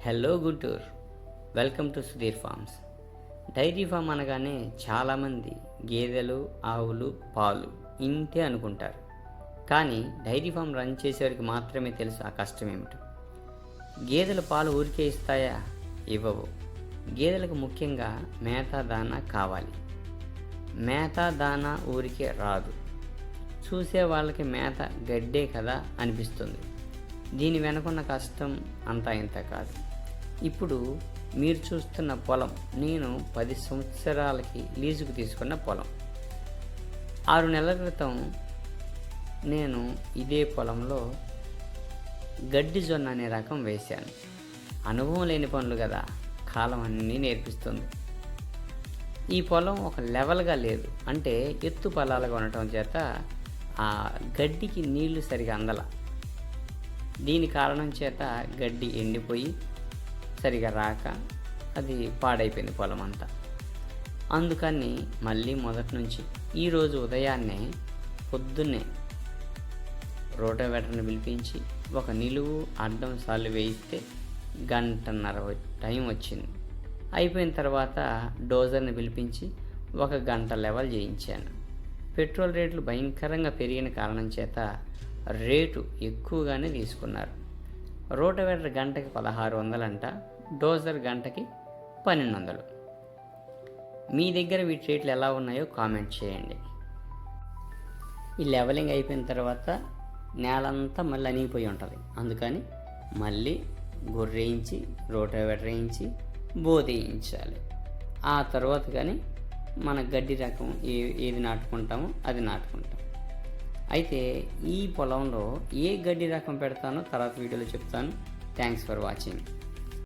Hello Guntur, welcome to Sudheer farms. Dairy farm అనగానే చాలామంది గేదెలు, ఆవులు, పాలు ఇంతే అనుకుంటారు. కానీ డైరీ ఫామ్ రన్ చేసేవారికి మాత్రమే తెలుసు ఆ కష్టం ఏమిటో. గేదెలు పాలు ఊరికే ఇస్తాయా? ఇవ్వవు. గేదెలకు ముఖ్యంగా మేత దానా కావాలి. మేత దానా ఊరికే రాదు. చూసే వాళ్ళకి మేత గడ్డే కదా అనిపిస్తుంది. దీని వెనుకున్న కష్టం అంతా ఇంత కాదు. ఇప్పుడు మీరు చూస్తున్న పొలం నేను 10 సంవత్సరాలకి లీజుకు తీసుకున్న పొలం. 6 నెలల క్రితం నేను ఇదే పొలంలో గడ్డి జొన్న అనే రకం వేశాను. అనుభవం లేని పనులు కదా, కాలం అన్నీ నేర్పిస్తుంది. ఈ పొలం ఒక లెవెల్గా లేదు, అంటే ఎత్తు పొలాలుగా ఉండటం చేత ఆ గడ్డికి నీళ్లు సరిగా అందల. దీని కారణం చేత గడ్డి ఎండిపోయి సరిగా రాక అది పాడైపోయింది పొలం అంతా. అందుకని మళ్ళీ మొదటి నుంచి ఈరోజు ఉదయాన్నే పొద్దున్నే రోటోవేటర్ని పిలిపించి ఒక నిలువు అడ్డం సార్లు వేయిస్తే 1.5 గంట టైం వచ్చింది. అయిపోయిన తర్వాత డోజర్ని పిలిపించి 1 గంట లెవెల్ చేయించాను. పెట్రోల్ రేట్లు భయంకరంగా పెరిగిన కారణం చేత రేటు ఎక్కువగానే తీసుకున్నారు. రోటోవేటర్ గంటకి 1600 అంట, డోజర్ గంటకి 1200. మీ దగ్గర వీటి రేట్లు ఎలా ఉన్నాయో కామెంట్ చేయండి. ఈ లెవెలింగ్ అయిపోయిన తర్వాత నేలంతా మళ్ళీ అణిగిపోయి ఉంటుంది. అందుకని మళ్ళీ గొర్రెయించి రోటోవేటర్ వేయించి బోదేయించాలి. ఆ తర్వాత కానీ మన గడ్డి రకం ఏది నాటుకుంటామో అది నాటుకుంటాం. అయితే ఈ పొలంలో ఏ గడ్డి రకం పెడతానో తర్వాత వీడియోలో చెప్తాను. Thanks for watching.